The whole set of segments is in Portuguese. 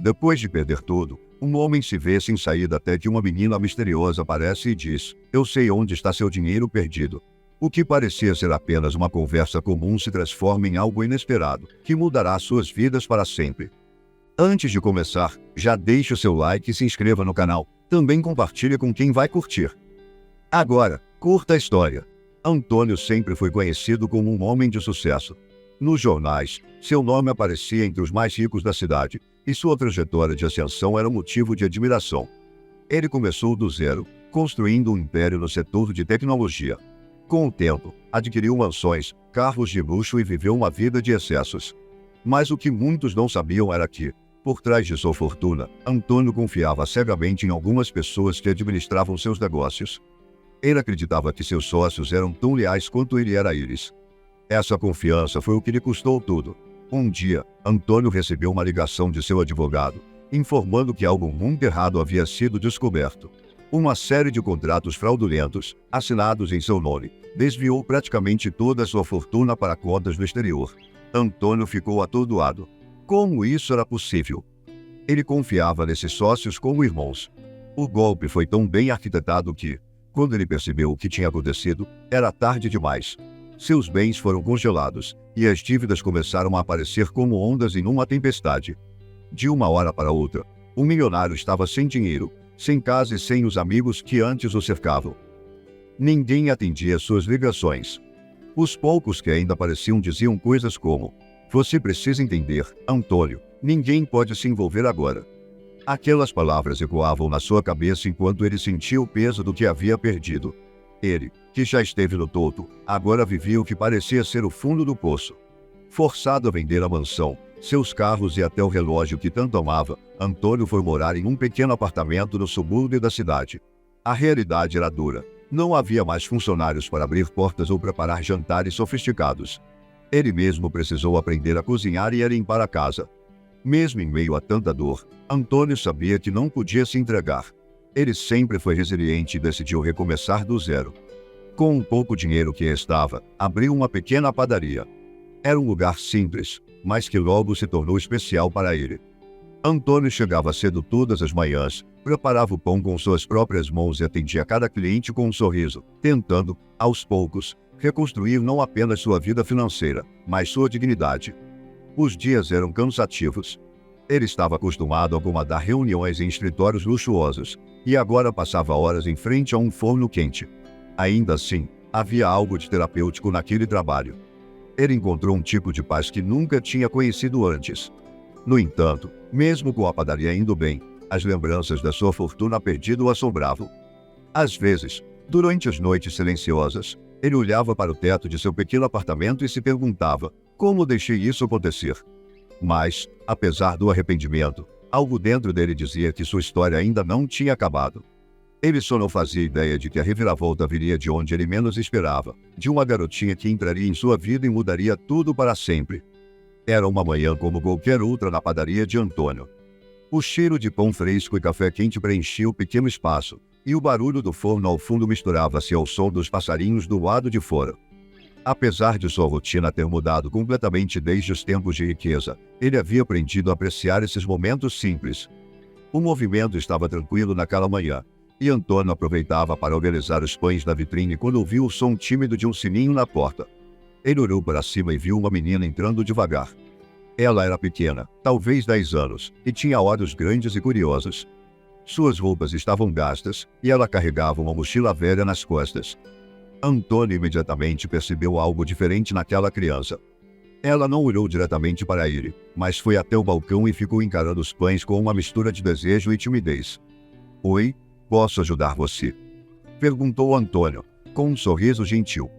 Depois de perder tudo, um homem se vê sem saída até que uma menina misteriosa aparece e diz: "Eu sei onde está seu dinheiro perdido." O que parecia ser apenas uma conversa comum se transforma em algo inesperado, que mudará suas vidas para sempre. Antes de começar, já deixe o seu like e se inscreva no canal. Também compartilhe com quem vai curtir. Agora, curta a história. Antônio sempre foi conhecido como um homem de sucesso. Nos jornais, seu nome aparecia entre os mais ricos da cidade, e sua trajetória de ascensão era motivo de admiração. Ele começou do zero, construindo um império no setor de tecnologia. Com o tempo, adquiriu mansões, carros de luxo e viveu uma vida de excessos. Mas o que muitos não sabiam era que, por trás de sua fortuna, Antônio confiava cegamente em algumas pessoas que administravam seus negócios. Ele acreditava que seus sócios eram tão leais quanto ele era a eles. Essa confiança foi o que lhe custou tudo. Um dia, Antônio recebeu uma ligação de seu advogado, informando que algo muito errado havia sido descoberto. Uma série de contratos fraudulentos, assinados em seu nome, desviou praticamente toda a sua fortuna para contas no exterior. Antônio ficou atordoado. Como isso era possível? Ele confiava nesses sócios como irmãos. O golpe foi tão bem arquitetado que, quando ele percebeu o que tinha acontecido, era tarde demais. Seus bens foram congelados, e as dívidas começaram a aparecer como ondas em uma tempestade. De uma hora para outra, o milionário estava sem dinheiro, sem casa e sem os amigos que antes o cercavam. Ninguém atendia suas ligações. Os poucos que ainda apareciam diziam coisas como: "Você precisa entender, Antônio, ninguém pode se envolver agora." Aquelas palavras ecoavam na sua cabeça enquanto ele sentia o peso do que havia perdido. Ele, que já esteve no topo, agora vivia o que parecia ser o fundo do poço. Forçado a vender a mansão, seus carros e até o relógio que tanto amava, Antônio foi morar em um pequeno apartamento no subúrbio da cidade. A realidade era dura. Não havia mais funcionários para abrir portas ou preparar jantares sofisticados. Ele mesmo precisou aprender a cozinhar e a limpar a casa. Mesmo em meio a tanta dor, Antônio sabia que não podia se entregar. Ele sempre foi resiliente e decidiu recomeçar do zero. Com o pouco dinheiro que restava, abriu uma pequena padaria. Era um lugar simples, mas que logo se tornou especial para ele. Antônio chegava cedo todas as manhãs, preparava o pão com suas próprias mãos e atendia cada cliente com um sorriso, tentando, aos poucos, reconstruir não apenas sua vida financeira, mas sua dignidade. Os dias eram cansativos. Ele estava acostumado a comandar reuniões em escritórios luxuosos, e agora passava horas em frente a um forno quente. Ainda assim, havia algo de terapêutico naquele trabalho. Ele encontrou um tipo de paz que nunca tinha conhecido antes. No entanto, mesmo com a padaria indo bem, as lembranças da sua fortuna perdida o assombravam. Às vezes, durante as noites silenciosas, ele olhava para o teto de seu pequeno apartamento e se perguntava: como deixei isso acontecer? Mas, apesar do arrependimento, algo dentro dele dizia que sua história ainda não tinha acabado. Ele só não fazia ideia de que a reviravolta viria de onde ele menos esperava, de uma garotinha que entraria em sua vida e mudaria tudo para sempre. Era uma manhã como qualquer outra na padaria de Antônio. O cheiro de pão fresco e café quente preenchia o pequeno espaço, e o barulho do forno ao fundo misturava-se ao som dos passarinhos do lado de fora. Apesar de sua rotina ter mudado completamente desde os tempos de riqueza, ele havia aprendido a apreciar esses momentos simples. O movimento estava tranquilo naquela manhã, e Antônio aproveitava para organizar os pães na vitrine quando ouviu o som tímido de um sininho na porta. Ele olhou para cima e viu uma menina entrando devagar. Ela era pequena, talvez 10 anos, e tinha olhos grandes e curiosos. Suas roupas estavam gastas, e ela carregava uma mochila velha nas costas. Antônio imediatamente percebeu algo diferente naquela criança. Ela não olhou diretamente para ele, mas foi até o balcão e ficou encarando os pães com uma mistura de desejo e timidez. "Oi, posso ajudar você?" perguntou Antônio, com um sorriso gentil.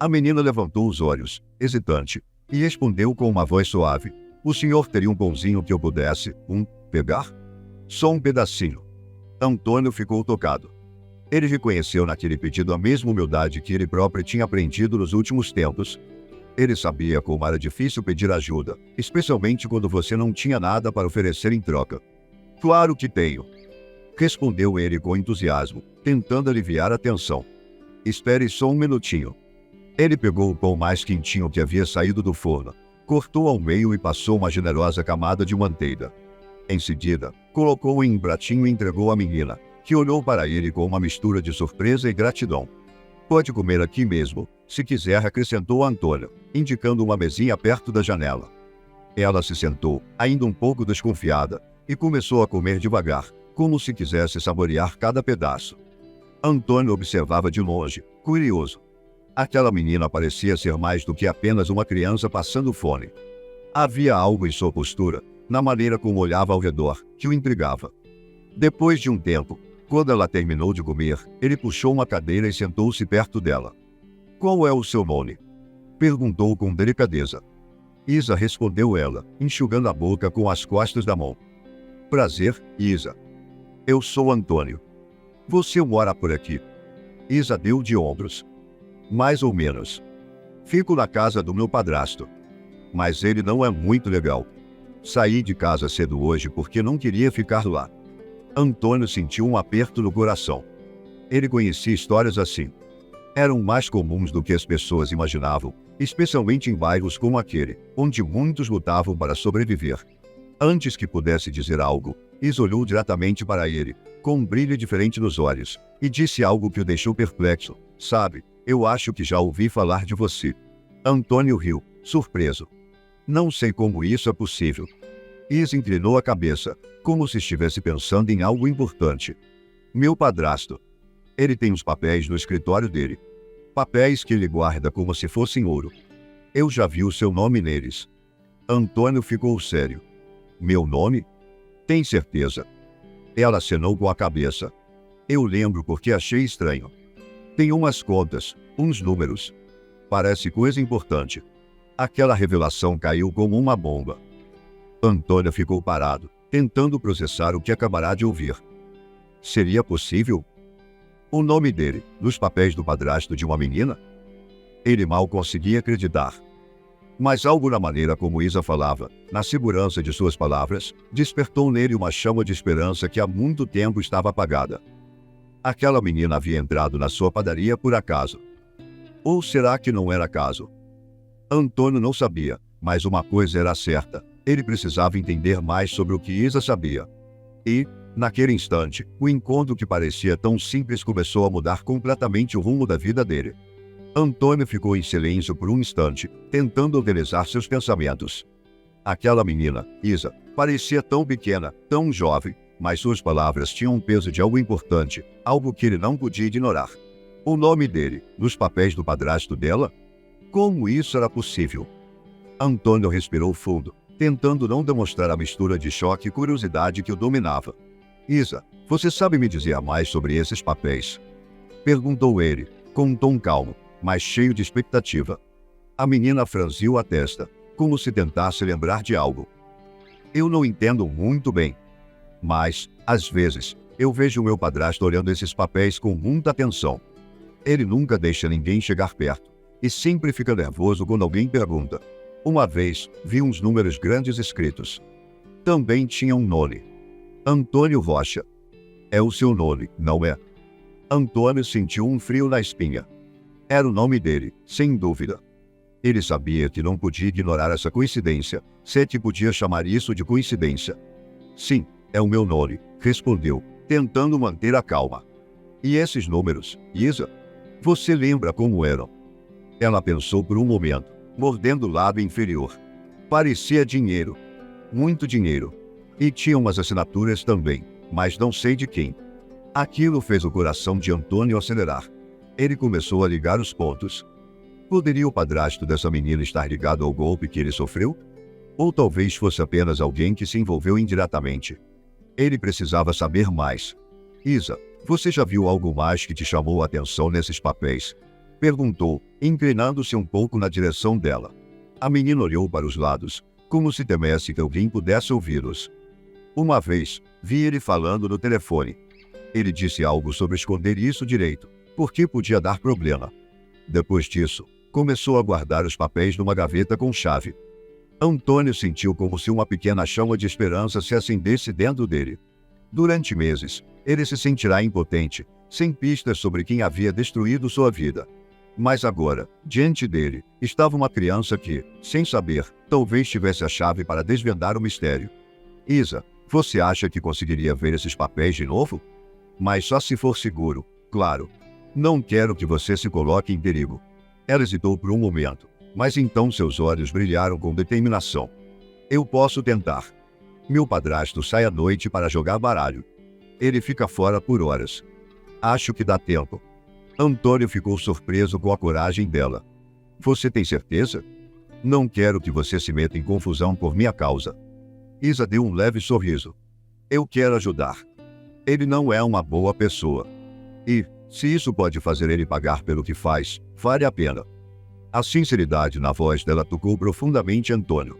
A menina levantou os olhos, hesitante, e respondeu com uma voz suave: "O senhor teria um pãozinho que eu pudesse, pegar?" "Só um pedacinho." Antônio ficou tocado. Ele reconheceu naquele pedido a mesma humildade que ele próprio tinha aprendido nos últimos tempos. Ele sabia como era difícil pedir ajuda, especialmente quando você não tinha nada para oferecer em troca. "Claro que tenho," respondeu ele com entusiasmo, tentando aliviar a tensão. "Espere só um minutinho." Ele pegou o pão mais quentinho que havia saído do forno, cortou ao meio e passou uma generosa camada de manteiga. Em seguida, colocou-o em um pratinho e entregou à menina, que olhou para ele com uma mistura de surpresa e gratidão. Pode comer aqui mesmo, se quiser, acrescentou Antônio, indicando uma mesinha perto da janela. Ela se sentou, ainda um pouco desconfiada, e começou a comer devagar, como se quisesse saborear cada pedaço. Antônio observava de longe, curioso. Aquela menina parecia ser mais do que apenas uma criança passando fome. Havia algo em sua postura, na maneira como olhava ao redor, que o intrigava. Depois de um tempo, quando ela terminou de comer, ele puxou uma cadeira e sentou-se perto dela. "Qual é o seu nome?" perguntou com delicadeza. Isa, respondeu ela, enxugando a boca com as costas da mão. "Prazer, Isa. Eu sou Antônio. Você mora por aqui?" Isa deu de ombros. "Mais ou menos. Fico na casa do meu padrasto. Mas ele não é muito legal. Saí de casa cedo hoje porque não queria ficar lá." Antônio sentiu um aperto no coração. Ele conhecia histórias assim. Eram mais comuns do que as pessoas imaginavam, especialmente em bairros como aquele, onde muitos lutavam para sobreviver. Antes que pudesse dizer algo, Isa olhou diretamente para ele, com um brilho diferente nos olhos, e disse algo que o deixou perplexo. "Sabe, eu acho que já ouvi falar de você." Antônio riu, surpreso. "Não sei como isso é possível." Isa inclinou a cabeça, como se estivesse pensando em algo importante. "Meu padrasto. Ele tem os papéis no escritório dele. Papéis que ele guarda como se fossem ouro. Eu já vi o seu nome neles." Antônio ficou sério. "Meu nome? Tem certeza?" Ela acenou com a cabeça. "Eu lembro porque achei estranho. Tem umas contas, uns números. Parece coisa importante." Aquela revelação caiu como uma bomba. Antônio ficou parado, tentando processar o que acabará de ouvir. Seria possível? O nome dele, nos papéis do padrasto de uma menina? Ele mal conseguia acreditar. Mas algo na maneira como Isa falava, na segurança de suas palavras, despertou nele uma chama de esperança que há muito tempo estava apagada. Aquela menina havia entrado na sua padaria por acaso. Ou será que não era acaso? Antônio não sabia, mas uma coisa era certa. Ele precisava entender mais sobre o que Isa sabia. E, naquele instante, o encontro que parecia tão simples começou a mudar completamente o rumo da vida dele. Antônio ficou em silêncio por um instante, tentando organizar seus pensamentos. Aquela menina, Isa, parecia tão pequena, tão jovem, mas suas palavras tinham um peso de algo importante, algo que ele não podia ignorar. O nome dele, nos papéis do padrasto dela? Como isso era possível? Antônio respirou fundo, tentando não demonstrar a mistura de choque e curiosidade que o dominava. "Isa, você sabe me dizer mais sobre esses papéis?" perguntou ele, com um tom calmo, mas cheio de expectativa. A menina franziu a testa, como se tentasse lembrar de algo. "Eu não entendo muito bem. Mas, às vezes, eu vejo o meu padrasto olhando esses papéis com muita atenção. Ele nunca deixa ninguém chegar perto, e sempre fica nervoso quando alguém pergunta. Uma vez, vi uns números grandes escritos. Também tinha um nome. Antônio Rocha. É o seu nome, não é?" Antônio sentiu um frio na espinha. Era o nome dele, sem dúvida. Ele sabia que não podia ignorar essa coincidência, se é que podia chamar isso de coincidência. "Sim, é o meu nome", respondeu, tentando manter a calma. "E esses números, Isa? Você lembra como eram?" Ela pensou por um momento, mordendo o lado inferior. Parecia dinheiro. Muito dinheiro. E tinha umas assinaturas também, mas não sei de quem. Aquilo fez o coração de Antônio acelerar. Ele começou a ligar os pontos. Poderia o padrasto dessa menina estar ligado ao golpe que ele sofreu? Ou talvez fosse apenas alguém que se envolveu indiretamente. Ele precisava saber mais. "Isa, você já viu algo mais que te chamou a atenção nesses papéis?" perguntou, inclinando-se um pouco na direção dela. A menina olhou para os lados, como se temesse que alguém pudesse ouvi-los. "Uma vez, vi ele falando no telefone. Ele disse algo sobre esconder isso direito, porque podia dar problema. Depois disso, começou a guardar os papéis numa gaveta com chave." Antônio sentiu como se uma pequena chama de esperança se acendesse dentro dele. Durante meses, ele se sentirá impotente, sem pistas sobre quem havia destruído sua vida. Mas agora, diante dele, estava uma criança que, sem saber, talvez tivesse a chave para desvendar o mistério. "Isa, Você acha que conseguiria ver esses papéis de novo? Mas só se for seguro, claro. Não quero que você se coloque em perigo. Ela hesitou por um momento, mas então seus olhos brilharam com determinação. Eu posso tentar. Meu padrasto sai à noite para jogar baralho. Ele fica fora por horas. Acho que dá tempo. Antônio ficou surpreso com a coragem dela. Você tem certeza? Não quero que você se meta em confusão por minha causa. Isa deu um leve sorriso. Eu quero ajudar. Ele não é uma boa pessoa. E, se isso pode fazer ele pagar pelo que faz, vale a pena. A sinceridade na voz dela tocou profundamente Antônio.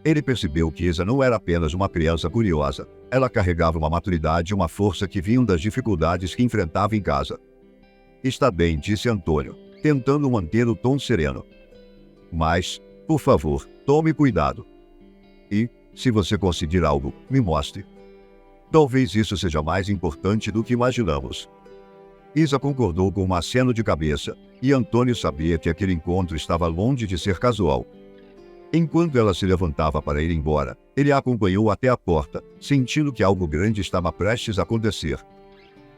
Ele percebeu que Isa não era apenas uma criança curiosa. Ela carregava uma maturidade e uma força que vinham das dificuldades que enfrentava em casa. Está bem, disse Antônio, tentando manter o tom sereno. Mas, por favor, tome cuidado. E, se você conseguir algo, me mostre. Talvez isso seja mais importante do que imaginamos. Isa concordou com um aceno de cabeça, e Antônio sabia que aquele encontro estava longe de ser casual. Enquanto ela se levantava para ir embora, ele a acompanhou até a porta, sentindo que algo grande estava prestes a acontecer.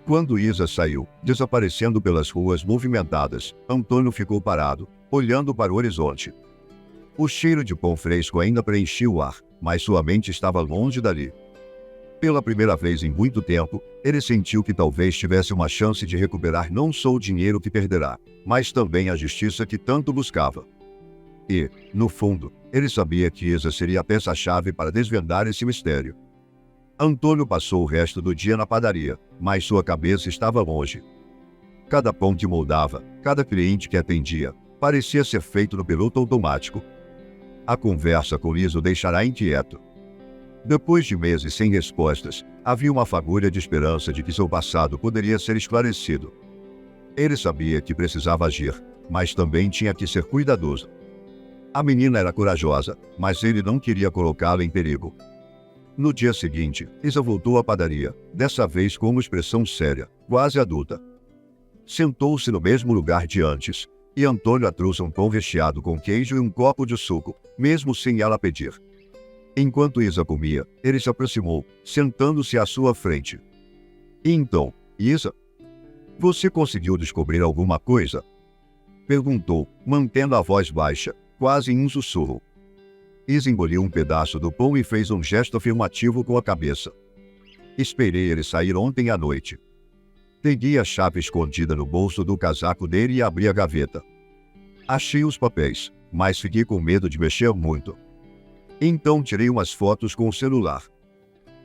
Quando Isa saiu, desaparecendo pelas ruas movimentadas, Antônio ficou parado, olhando para o horizonte. O cheiro de pão fresco ainda preenchia o ar, mas sua mente estava longe dali. Pela primeira vez em muito tempo, ele sentiu que talvez tivesse uma chance de recuperar não só o dinheiro que perderá, mas também a justiça que tanto buscava. E, no fundo, ele sabia que Isa seria a peça-chave para desvendar esse mistério. Antônio passou o resto do dia na padaria, mas sua cabeça estava longe. Cada pão que moldava, cada cliente que atendia, parecia ser feito no piloto automático. A conversa com Isa o deixará inquieto. Depois de meses sem respostas, havia uma fagulha de esperança de que seu passado poderia ser esclarecido. Ele sabia que precisava agir, mas também tinha que ser cuidadoso. A menina era corajosa, mas ele não queria colocá-la em perigo. No dia seguinte, Isa voltou à padaria, dessa vez com uma expressão séria, quase adulta. Sentou-se no mesmo lugar de antes, e Antônio a trouxe um pão recheado com queijo e um copo de suco, mesmo sem ela pedir. Enquanto Isa comia, ele se aproximou, sentando-se à sua frente. E então, Isa, você conseguiu descobrir alguma coisa? Perguntou, mantendo a voz baixa, quase em um sussurro. Isa engoliu um pedaço do pão e fez um gesto afirmativo com a cabeça. Esperei ele sair ontem à noite. Peguei a chave escondida no bolso do casaco dele e abri a gaveta. Achei os papéis, mas fiquei com medo de mexer muito. Então tirei umas fotos com o celular.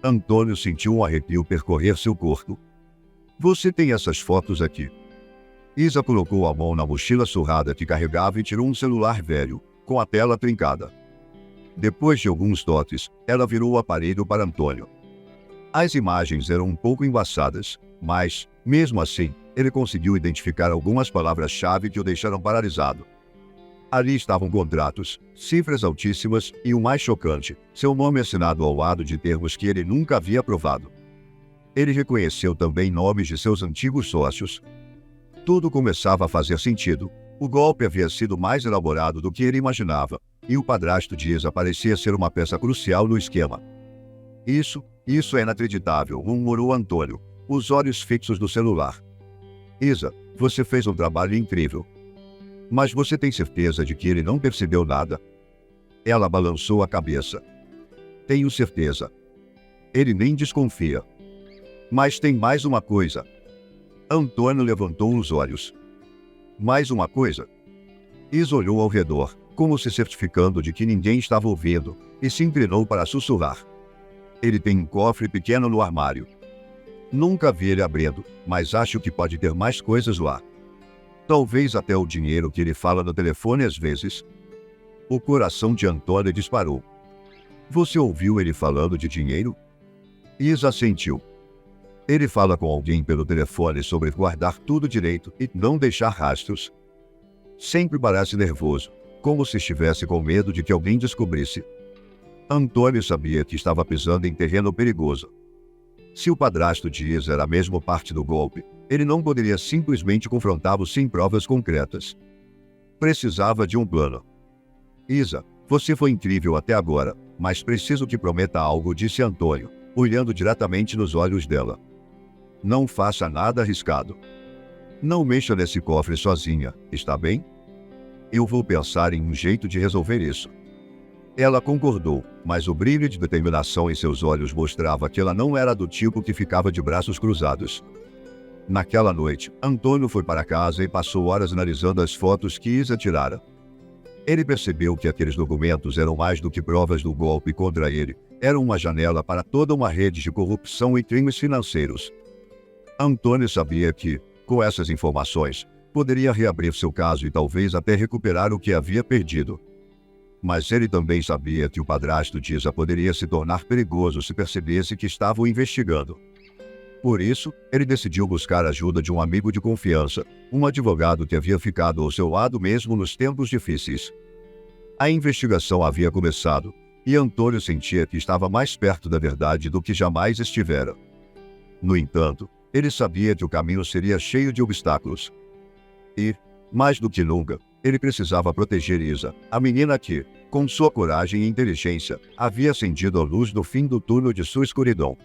Antônio sentiu um arrepio percorrer seu corpo. Você tem essas fotos aqui. Isa colocou a mão na mochila surrada que carregava e tirou um celular velho, com a tela trincada. Depois de alguns toques, ela virou o aparelho para Antônio. As imagens eram um pouco embaçadas, mas, mesmo assim, ele conseguiu identificar algumas palavras-chave que o deixaram paralisado. Ali estavam contratos, cifras altíssimas e, o mais chocante, seu nome assinado ao lado de termos que ele nunca havia provado. Ele reconheceu também nomes de seus antigos sócios. Tudo começava a fazer sentido. O golpe havia sido mais elaborado do que ele imaginava, e o padrasto de Isa parecia ser uma peça crucial no esquema. Isso é inacreditável, murmurou Antônio, os olhos fixos no celular. Isa, você fez um trabalho incrível. Mas você tem certeza de que ele não percebeu nada? Ela balançou a cabeça. Tenho certeza. Ele nem desconfia. Mas tem mais uma coisa. Antônio levantou os olhos. Mais uma coisa? Isa olhou ao redor, como se certificando de que ninguém estava ouvindo, e se inclinou para sussurrar. Ele tem um cofre pequeno no armário. Nunca vi ele abrindo, mas acho que pode ter mais coisas lá. Talvez até o dinheiro que ele fala no telefone às vezes. O coração de Antônio disparou. Você ouviu ele falando de dinheiro? Isa assentiu. Ele fala com alguém pelo telefone sobre guardar tudo direito e não deixar rastros. Sempre parece nervoso, como se estivesse com medo de que alguém descobrisse. Antônio sabia que estava pisando em terreno perigoso. Se o padrasto de Isa era mesmo parte do golpe, ele não poderia simplesmente confrontá-lo sem provas concretas. Precisava de um plano. Isa, você foi incrível até agora, mas preciso que prometa algo, disse Antônio, olhando diretamente nos olhos dela. Não faça nada arriscado. Não mexa nesse cofre sozinha, está bem? Eu vou pensar em um jeito de resolver isso. Ela concordou, mas o brilho de determinação em seus olhos mostrava que ela não era do tipo que ficava de braços cruzados. Naquela noite, Antônio foi para casa e passou horas analisando as fotos que Isa tirara. Ele percebeu que aqueles documentos eram mais do que provas do golpe contra ele, eram uma janela para toda uma rede de corrupção e crimes financeiros. Antônio sabia que, com essas informações, poderia reabrir seu caso e talvez até recuperar o que havia perdido. Mas ele também sabia que o padrasto de Isa poderia se tornar perigoso se percebesse que estava o investigando. Por isso, ele decidiu buscar a ajuda de um amigo de confiança, um advogado que havia ficado ao seu lado mesmo nos tempos difíceis. A investigação havia começado, e Antônio sentia que estava mais perto da verdade do que jamais estivera. No entanto, ele sabia que o caminho seria cheio de obstáculos. E, mais do que nunca, ele precisava proteger Isa, a menina que, com sua coragem e inteligência, havia acendido a luz no fim do túnel de sua escuridão.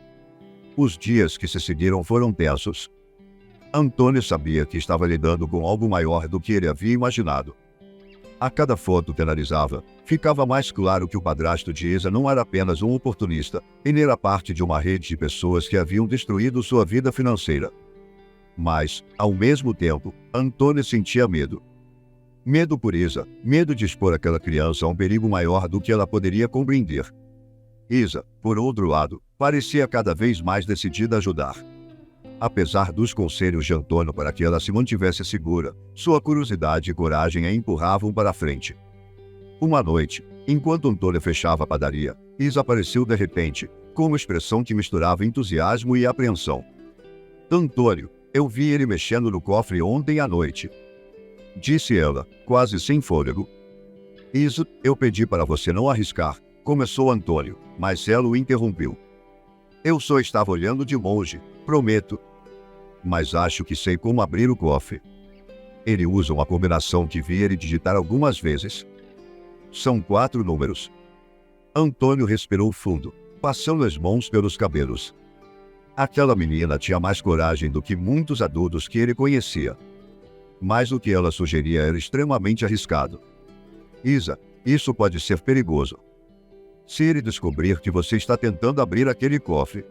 Os dias que se seguiram foram tensos. Antônio sabia que estava lidando com algo maior do que ele havia imaginado. A cada foto que analisava, ficava mais claro que o padrasto de Isa não era apenas um oportunista, ele era parte de uma rede de pessoas que haviam destruído sua vida financeira. Mas, ao mesmo tempo, Antônio sentia medo. Medo por Isa, medo de expor aquela criança a um perigo maior do que ela poderia compreender. Isa, por outro lado, parecia cada vez mais decidida a ajudar. Apesar dos conselhos de Antônio para que ela se mantivesse segura, sua curiosidade e coragem a empurravam para a frente. Uma noite, enquanto Antônio fechava a padaria, Isa apareceu de repente, com uma expressão que misturava entusiasmo e apreensão. Antônio, eu vi ele mexendo no cofre ontem à noite, disse ela, quase sem fôlego. Isa, eu pedi para você não arriscar, começou Antônio, mas ela o interrompeu. Eu só estava olhando de longe, prometo. Mas acho que sei como abrir o cofre. Ele usa uma combinação que vi ele digitar algumas vezes. São 4 números. Antônio respirou fundo, passando as mãos pelos cabelos. Aquela menina tinha mais coragem do que muitos adultos que ele conhecia. Mas o que ela sugeria era extremamente arriscado. Isa, isso pode ser perigoso. Se ele descobrir que você está tentando abrir aquele cofre,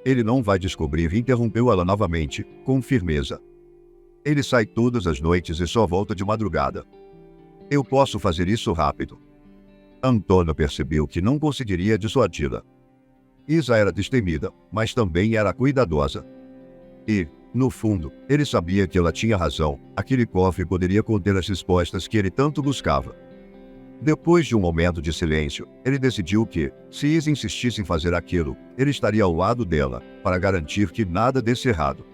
ele não vai descobrir, interrompeu ela novamente, com firmeza. Ele sai todas as noites e só volta de madrugada. Eu posso fazer isso rápido. Antônio percebeu que não conseguiria dissuadi-la. Isa era destemida, mas também era cuidadosa. E, no fundo, ele sabia que ela tinha razão, aquele cofre poderia conter as respostas que ele tanto buscava. Depois de um momento de silêncio, ele decidiu que, se Isa insistisse em fazer aquilo, ele estaria ao lado dela, para garantir que nada desse errado.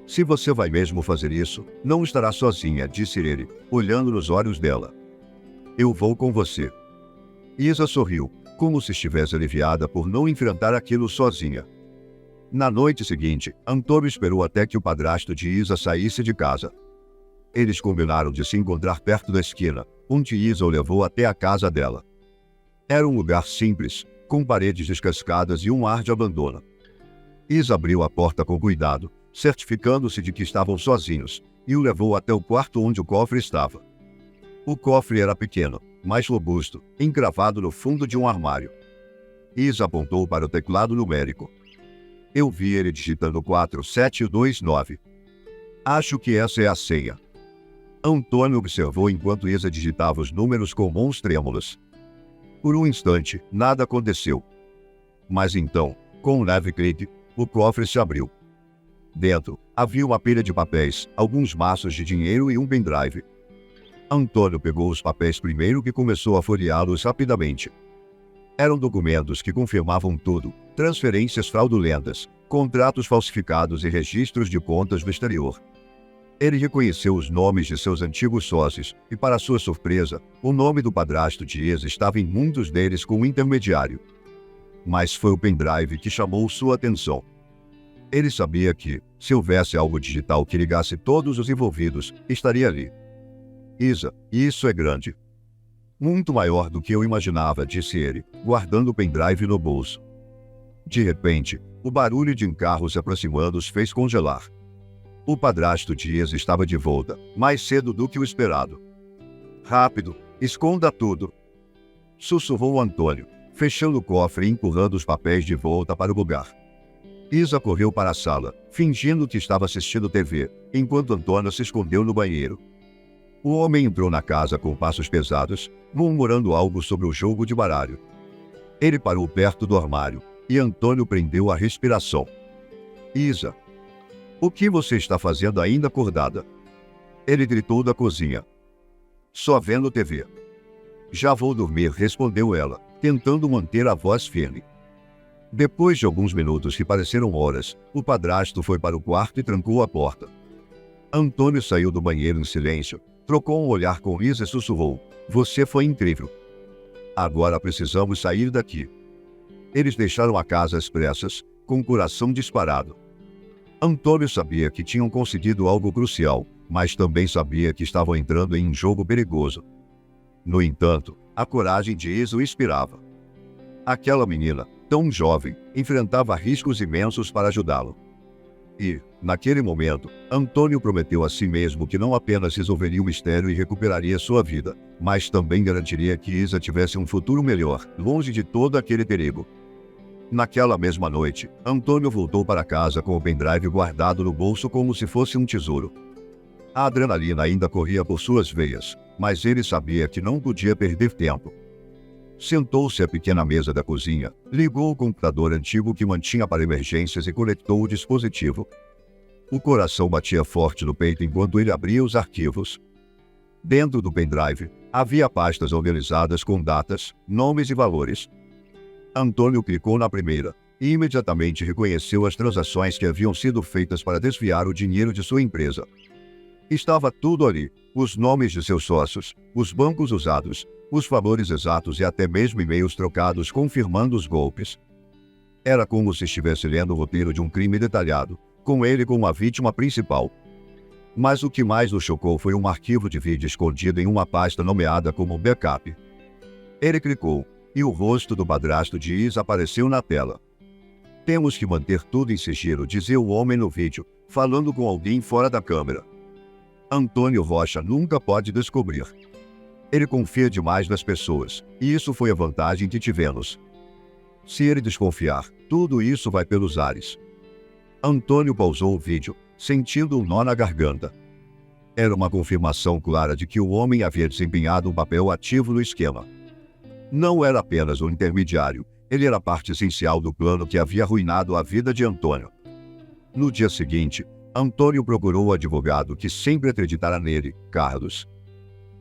Se você vai mesmo fazer isso, não estará sozinha, disse ele, olhando nos olhos dela. Eu vou com você. Isa sorriu, como se estivesse aliviada por não enfrentar aquilo sozinha. Na noite seguinte, Antônio esperou até que o padrasto de Isa saísse de casa. Eles combinaram de se encontrar perto da esquina, onde Isa o levou até a casa dela. Era um lugar simples, com paredes descascadas e um ar de abandono. Isa abriu a porta com cuidado, certificando-se de que estavam sozinhos, e o levou até o quarto onde o cofre estava. O cofre era pequeno, mas robusto, encravado no fundo de um armário. Isa apontou para o teclado numérico. Eu vi ele digitando 4729. Acho que essa é a senha. Antônio observou enquanto Isa digitava os números com mãos trêmulas. Por um instante, nada aconteceu. Mas então, com um leve clique, o cofre se abriu. Dentro, havia uma pilha de papéis, alguns maços de dinheiro e um pendrive. Antônio pegou os papéis primeiro e começou a folheá-los rapidamente. Eram documentos que confirmavam tudo: transferências fraudulentas, contratos falsificados e registros de contas no exterior. Ele reconheceu os nomes de seus antigos sócios e, para sua surpresa, o nome do padrasto de Isa estava em muitos deles como intermediário. Mas foi o pendrive que chamou sua atenção. Ele sabia que, se houvesse algo digital que ligasse todos os envolvidos, estaria ali. Isa, isso é grande. Muito maior do que eu imaginava, disse ele, guardando o pendrive no bolso. De repente, o barulho de um carro se aproximando os fez congelar. O padrasto de Isa estava de volta, mais cedo do que o esperado. Rápido, esconda tudo! Sussurrou Antônio, fechando o cofre e empurrando os papéis de volta para o lugar. Isa correu para a sala, fingindo que estava assistindo TV, enquanto Antônio se escondeu no banheiro. O homem entrou na casa com passos pesados, murmurando algo sobre o jogo de baralho. Ele parou perto do armário, e Antônio prendeu a respiração. Isa, o que você está fazendo ainda acordada? Ele gritou da cozinha. Só vendo TV. Já vou dormir, respondeu ela, tentando manter a voz firme. Depois de alguns minutos que pareceram horas, o padrasto foi para o quarto e trancou a porta. Antônio saiu do banheiro em silêncio, trocou um olhar com Isa e sussurrou: Você foi incrível. Agora precisamos sair daqui. Eles deixaram a casa às pressas, com o coração disparado. Antônio sabia que tinham conseguido algo crucial, mas também sabia que estavam entrando em um jogo perigoso. No entanto, a coragem de Isa o inspirava. Aquela menina, tão jovem, enfrentava riscos imensos para ajudá-lo. E, naquele momento, Antônio prometeu a si mesmo que não apenas resolveria o mistério e recuperaria sua vida, mas também garantiria que Isa tivesse um futuro melhor, longe de todo aquele perigo. Naquela mesma noite, Antônio voltou para casa com o pendrive guardado no bolso como se fosse um tesouro. A adrenalina ainda corria por suas veias, mas ele sabia que não podia perder tempo. Sentou-se à pequena mesa da cozinha, ligou o computador antigo que mantinha para emergências e conectou o dispositivo. O coração batia forte no peito enquanto ele abria os arquivos. Dentro do pendrive, havia pastas organizadas com datas, nomes e valores. Antônio clicou na primeira e imediatamente reconheceu as transações que haviam sido feitas para desviar o dinheiro de sua empresa. Estava tudo ali: os nomes de seus sócios, os bancos usados, os valores exatos e até mesmo e-mails trocados confirmando os golpes. Era como se estivesse lendo o roteiro de um crime detalhado, com ele como a vítima principal. Mas o que mais o chocou foi um arquivo de vídeo escondido em uma pasta nomeada como backup. Ele clicou, e o rosto do padrasto de Isa apareceu na tela. Temos que manter tudo em sigilo, dizia o homem no vídeo, falando com alguém fora da câmera. Antônio Rocha nunca pode descobrir. Ele confia demais nas pessoas, e isso foi a vantagem que tivemos. Se ele desconfiar, tudo isso vai pelos ares. Antônio pausou o vídeo, sentindo um nó na garganta. Era uma confirmação clara de que o homem havia desempenhado um papel ativo no esquema. Não era apenas um intermediário, ele era parte essencial do plano que havia arruinado a vida de Antônio. No dia seguinte, Antônio procurou o advogado que sempre acreditara nele, Carlos.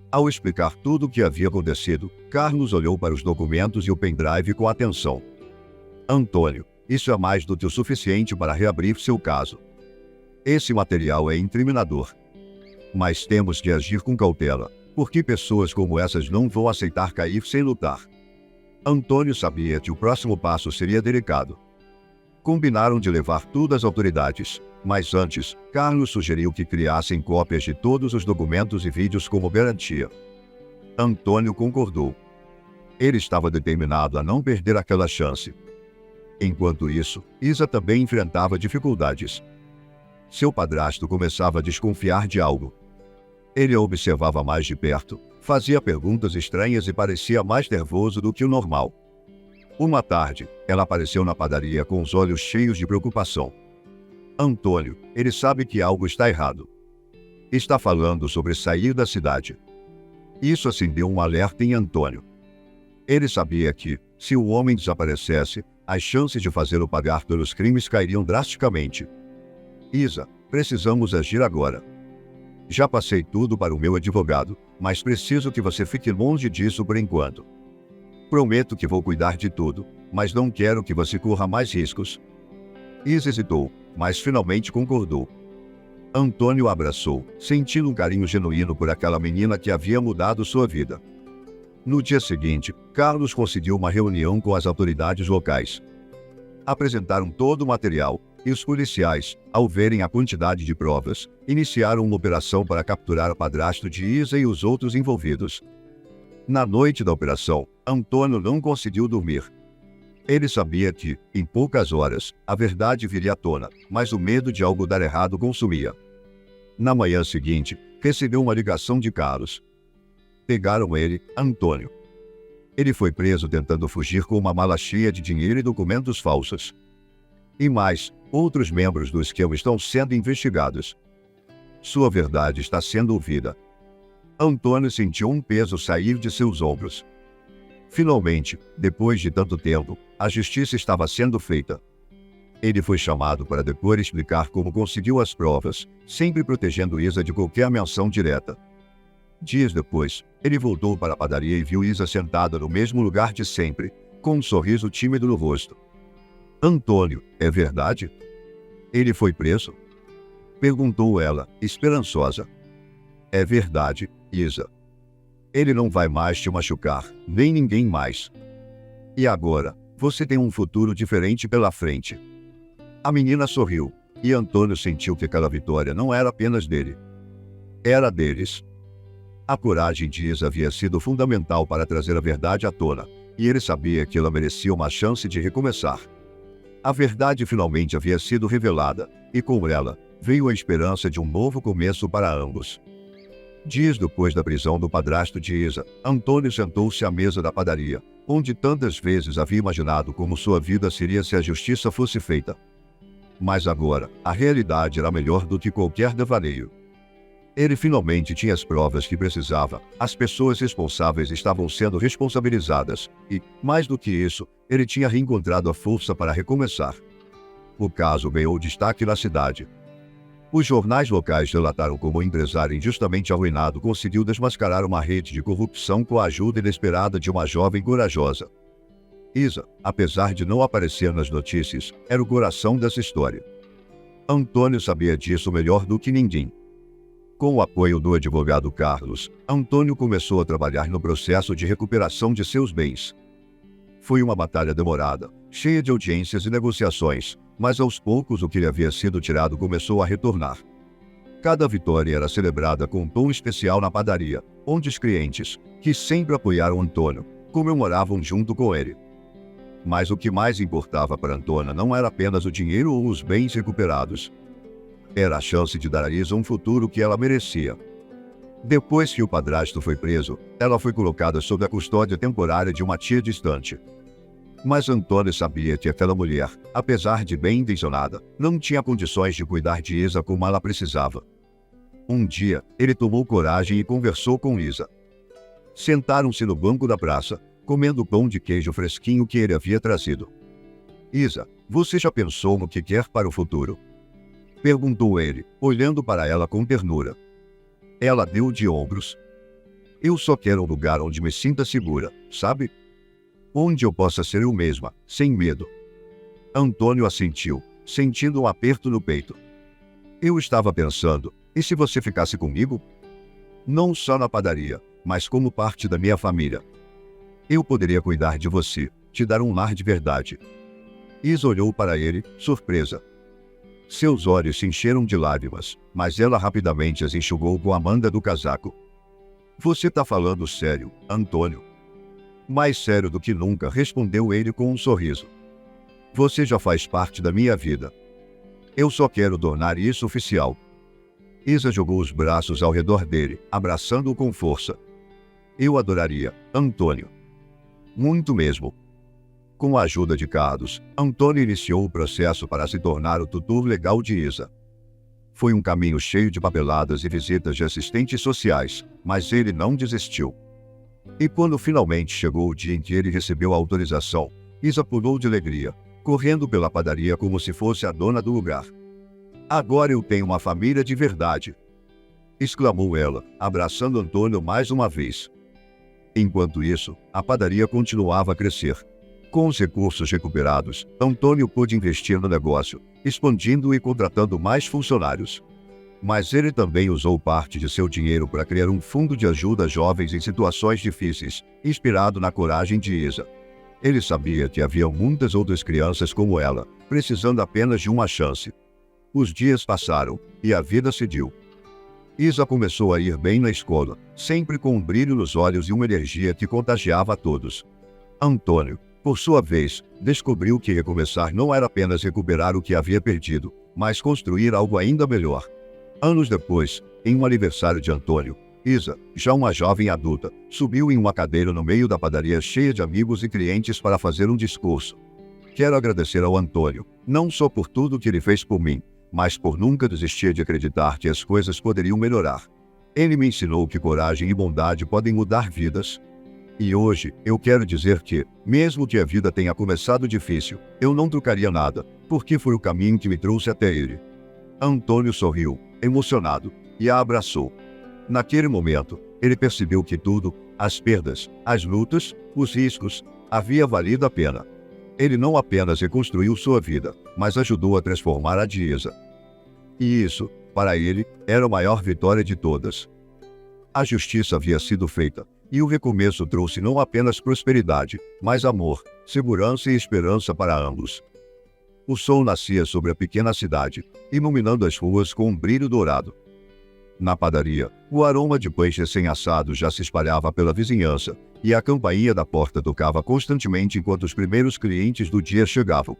Ao explicar tudo o que havia acontecido, Carlos olhou para os documentos e o pendrive com atenção. Antônio, isso é mais do que o suficiente para reabrir seu caso. Esse material é incriminador. Mas temos que agir com cautela, porque pessoas como essas não vão aceitar cair sem lutar. Antônio sabia que o próximo passo seria delicado. Combinaram de levar tudo às autoridades, mas antes, Carlos sugeriu que criassem cópias de todos os documentos e vídeos como garantia. Antônio concordou. Ele estava determinado a não perder aquela chance. Enquanto isso, Isa também enfrentava dificuldades. Seu padrasto começava a desconfiar de algo. Ele a observava mais de perto, fazia perguntas estranhas e parecia mais nervoso do que o normal. Uma tarde, ela apareceu na padaria com os olhos cheios de preocupação. Antônio, ele sabe que algo está errado. Está falando sobre sair da cidade. Isso acendeu um alerta em Antônio. Ele sabia que, se o homem desaparecesse, as chances de fazê-lo pagar pelos crimes cairiam drasticamente. Isa, precisamos agir agora. Já passei tudo para o meu advogado, mas preciso que você fique longe disso por enquanto. Prometo que vou cuidar de tudo, mas não quero que você corra mais riscos. Isa hesitou, mas finalmente concordou. Antônio a abraçou, sentindo um carinho genuíno por aquela menina que havia mudado sua vida. No dia seguinte, Carlos conseguiu uma reunião com as autoridades locais. Apresentaram todo o material, e os policiais, ao verem a quantidade de provas, iniciaram uma operação para capturar o padrasto de Isa e os outros envolvidos. Na noite da operação, Antônio não conseguiu dormir. Ele sabia que, em poucas horas, a verdade viria à tona, mas o medo de algo dar errado consumia. Na manhã seguinte, recebeu uma ligação de Carlos. Pegaram ele, Antônio. Ele foi preso tentando fugir com uma mala cheia de dinheiro e documentos falsos. E mais, outros membros do esquema estão sendo investigados. Sua verdade está sendo ouvida. Antônio sentiu um peso sair de seus ombros. Finalmente, depois de tanto tempo, a justiça estava sendo feita. Ele foi chamado para depois explicar como conseguiu as provas, sempre protegendo Isa de qualquer menção direta. Dias depois, ele voltou para a padaria e viu Isa sentada no mesmo lugar de sempre, com um sorriso tímido no rosto. Antônio, é verdade? Ele foi preso? Perguntou ela, esperançosa. É verdade, Isa. Ele não vai mais te machucar, nem ninguém mais. E agora, você tem um futuro diferente pela frente. A menina sorriu, e Antônio sentiu que aquela vitória não era apenas dele. Era deles. A coragem de Isa havia sido fundamental para trazer a verdade à tona, e ele sabia que ela merecia uma chance de recomeçar. A verdade finalmente havia sido revelada, e com ela, veio a esperança de um novo começo para ambos. Dias depois da prisão do padrasto de Isa, Antônio sentou-se à mesa da padaria, onde tantas vezes havia imaginado como sua vida seria se a justiça fosse feita. Mas agora, a realidade era melhor do que qualquer devaneio. Ele finalmente tinha as provas que precisava, as pessoas responsáveis estavam sendo responsabilizadas e, mais do que isso, ele tinha reencontrado a força para recomeçar. O caso ganhou destaque na cidade. Os jornais locais relataram como o empresário injustamente arruinado conseguiu desmascarar uma rede de corrupção com a ajuda inesperada de uma jovem corajosa. Isa, apesar de não aparecer nas notícias, era o coração dessa história. Antônio sabia disso melhor do que ninguém. Com o apoio do advogado Carlos, Antônio começou a trabalhar no processo de recuperação de seus bens. Foi uma batalha demorada, cheia de audiências e negociações, mas aos poucos o que lhe havia sido tirado começou a retornar. Cada vitória era celebrada com um tom especial na padaria, onde os clientes, que sempre apoiaram Antônio, comemoravam junto com ele. Mas o que mais importava para Antônia não era apenas o dinheiro ou os bens recuperados. Era a chance de dar a Isa um futuro que ela merecia. Depois que o padrasto foi preso, ela foi colocada sob a custódia temporária de uma tia distante. Mas Antônio sabia que aquela mulher, apesar de bem-intencionada, não tinha condições de cuidar de Isa como ela precisava. Um dia, ele tomou coragem e conversou com Isa. Sentaram-se no banco da praça, comendo o pão de queijo fresquinho que ele havia trazido. Isa, você já pensou no que quer para o futuro? Perguntou ele, olhando para ela com ternura. Ela deu de ombros. Eu só quero um lugar onde me sinta segura, sabe? Onde eu possa ser eu mesma, sem medo. Antônio assentiu, sentindo um aperto no peito. Eu estava pensando, e se você ficasse comigo? Não só na padaria, mas como parte da minha família. Eu poderia cuidar de você, te dar um lar de verdade. Isa olhou para ele, surpresa. Seus olhos se encheram de lágrimas, mas ela rapidamente as enxugou com a manga do casaco. Você tá falando sério, Antônio? Mais sério do que nunca, respondeu ele com um sorriso. Você já faz parte da minha vida. Eu só quero tornar isso oficial. Isa jogou os braços ao redor dele, abraçando-o com força. Eu adoraria, Antônio. Muito mesmo. Com a ajuda de Carlos, Antônio iniciou o processo para se tornar o tutor legal de Isa. Foi um caminho cheio de papeladas e visitas de assistentes sociais, mas ele não desistiu. E quando finalmente chegou o dia em que ele recebeu a autorização, Isa pulou de alegria, correndo pela padaria como se fosse a dona do lugar. Agora eu tenho uma família de verdade! Exclamou ela, abraçando Antônio mais uma vez. Enquanto isso, a padaria continuava a crescer. Com os recursos recuperados, Antônio pôde investir no negócio, expandindo e contratando mais funcionários. Mas ele também usou parte de seu dinheiro para criar um fundo de ajuda a jovens em situações difíceis, inspirado na coragem de Isa. Ele sabia que havia muitas outras crianças como ela, precisando apenas de uma chance. Os dias passaram, e a vida seguiu. Isa começou a ir bem na escola, sempre com um brilho nos olhos e uma energia que contagiava a todos. Antônio, Por sua vez, descobriu que recomeçar não era apenas recuperar o que havia perdido, mas construir algo ainda melhor. Anos depois, em um aniversário de Antônio, Isa, já uma jovem adulta, subiu em uma cadeira no meio da padaria cheia de amigos e clientes para fazer um discurso. Quero agradecer ao Antônio, não só por tudo que ele fez por mim, mas por nunca desistir de acreditar que as coisas poderiam melhorar. Ele me ensinou que coragem e bondade podem mudar vidas. E hoje, eu quero dizer que, mesmo que a vida tenha começado difícil, eu não trocaria nada, porque foi o caminho que me trouxe até ele. Antônio sorriu, emocionado, e a abraçou. Naquele momento, ele percebeu que tudo, as perdas, as lutas, os riscos, havia valido a pena. Ele não apenas reconstruiu sua vida, mas ajudou a transformar a de Isa. E isso, para ele, era a maior vitória de todas. A justiça havia sido feita, e o recomeço trouxe não apenas prosperidade, mas amor, segurança e esperança para ambos. O sol nascia sobre a pequena cidade, iluminando as ruas com um brilho dourado. Na padaria, o aroma de pães recém-assados já se espalhava pela vizinhança, e a campainha da porta tocava constantemente enquanto os primeiros clientes do dia chegavam.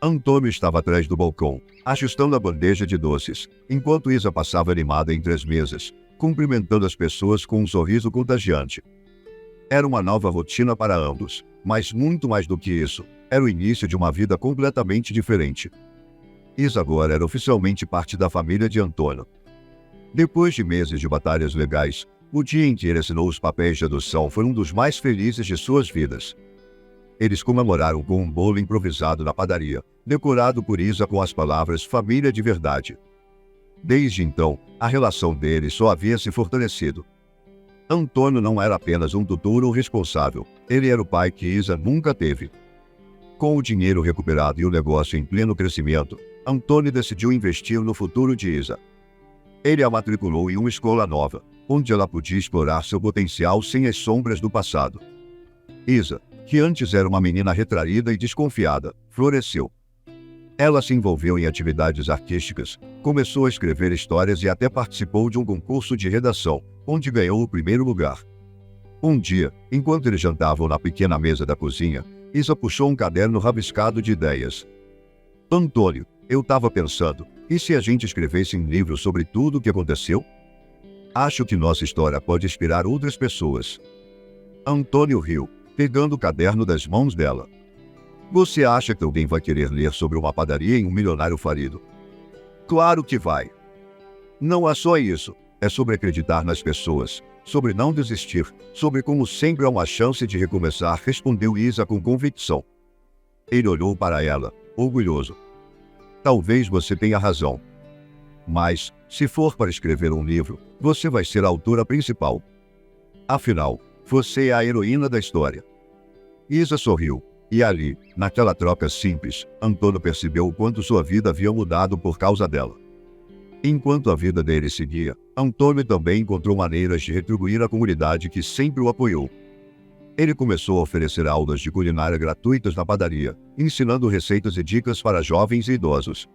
Antônio estava atrás do balcão, ajustando a bandeja de doces, enquanto Isa passava animada entre as mesas, cumprimentando as pessoas com um sorriso contagiante. Era uma nova rotina para ambos, mas muito mais do que isso, era o início de uma vida completamente diferente. Isa agora era oficialmente parte da família de Antônio. Depois de meses de batalhas legais, o dia em que ele assinou os papéis de adoção foi um dos mais felizes de suas vidas. Eles comemoraram com um bolo improvisado na padaria, decorado por Isa com as palavras "família de verdade". Desde então, a relação deles só havia se fortalecido. Antônio não era apenas um tutor ou responsável, ele era o pai que Isa nunca teve. Com o dinheiro recuperado e o negócio em pleno crescimento, Antônio decidiu investir no futuro de Isa. Ele a matriculou em uma escola nova, onde ela podia explorar seu potencial sem as sombras do passado. Isa, que antes era uma menina retraída e desconfiada, floresceu. Ela se envolveu em atividades artísticas, começou a escrever histórias e até participou de um concurso de redação, onde ganhou o primeiro lugar. Um dia, enquanto eles jantavam na pequena mesa da cozinha, Isa puxou um caderno rabiscado de ideias. "Antônio, eu estava pensando, e se a gente escrevesse um livro sobre tudo o que aconteceu? Acho que nossa história pode inspirar outras pessoas." Antônio riu, pegando o caderno das mãos dela. "Você acha que alguém vai querer ler sobre uma padaria em um milionário falido?" "Claro que vai. Não é só isso, é sobre acreditar nas pessoas, sobre não desistir, sobre como sempre há uma chance de recomeçar", respondeu Isa com convicção. Ele olhou para ela, orgulhoso. "Talvez você tenha razão. Mas, se for para escrever um livro, você vai ser a autora principal. Afinal, você é a heroína da história." Isa sorriu, e ali, naquela troca simples, Antônio percebeu o quanto sua vida havia mudado por causa dela. Enquanto a vida dele seguia, Antônio também encontrou maneiras de retribuir a comunidade que sempre o apoiou. Ele começou a oferecer aulas de culinária gratuitas na padaria, ensinando receitas e dicas para jovens e idosos.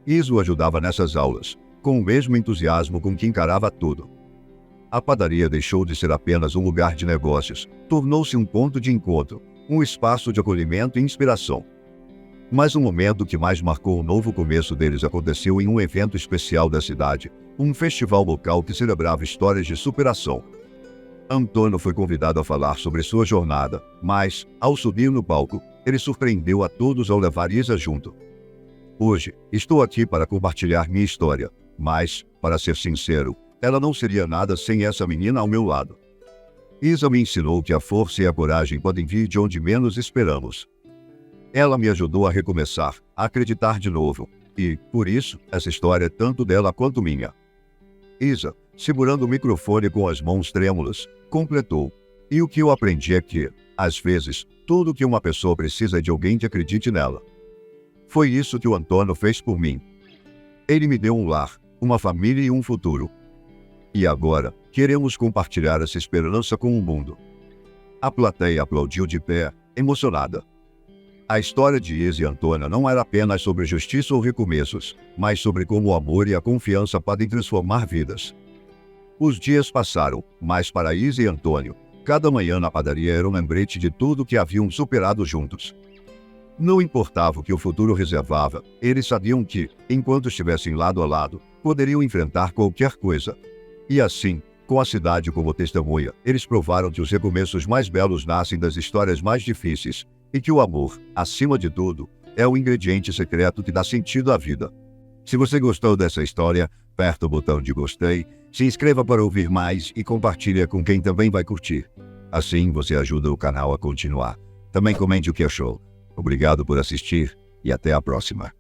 Isa o ajudava nessas aulas, com o mesmo entusiasmo com que encarava tudo. A padaria deixou de ser apenas um lugar de negócios, tornou-se um ponto de encontro, um espaço de acolhimento e inspiração. Mas o momento que mais marcou o novo começo deles aconteceu em um evento especial da cidade, um festival local que celebrava histórias de superação. Antônio foi convidado a falar sobre sua jornada, mas, ao subir no palco, ele surpreendeu a todos ao levar Isa junto. "Hoje, estou aqui para compartilhar minha história, mas, para ser sincero, ela não seria nada sem essa menina ao meu lado. Isa me ensinou que a força e a coragem podem vir de onde menos esperamos. Ela me ajudou a recomeçar, a acreditar de novo, e, por isso, essa história é tanto dela quanto minha." Isa, segurando o microfone com as mãos trêmulas, completou: "E o que eu aprendi é que, às vezes, tudo que uma pessoa precisa é de alguém que acredite nela. Foi isso que o Antônio fez por mim. Ele me deu um lar, uma família e um futuro. E agora, queremos compartilhar essa esperança com o mundo." A plateia aplaudiu de pé, emocionada. A história de Isa e Antônio não era apenas sobre justiça ou recomeços, mas sobre como o amor e a confiança podem transformar vidas. Os dias passaram, mas para Isa e Antônio, Cada manhã na padaria era um lembrete de tudo que haviam superado juntos. Não importava o que o futuro reservava, eles sabiam que, enquanto estivessem lado a lado, poderiam enfrentar qualquer coisa. E assim, com a cidade como testemunha, eles provaram que os recomeços mais belos nascem das histórias mais difíceis e que o amor, acima de tudo, é o ingrediente secreto que dá sentido à vida. Se você gostou dessa história, aperta o botão de gostei, se inscreva para ouvir mais e compartilhe com quem também vai curtir. Assim você ajuda o canal a continuar. Também comente o que achou. Obrigado por assistir e até a próxima.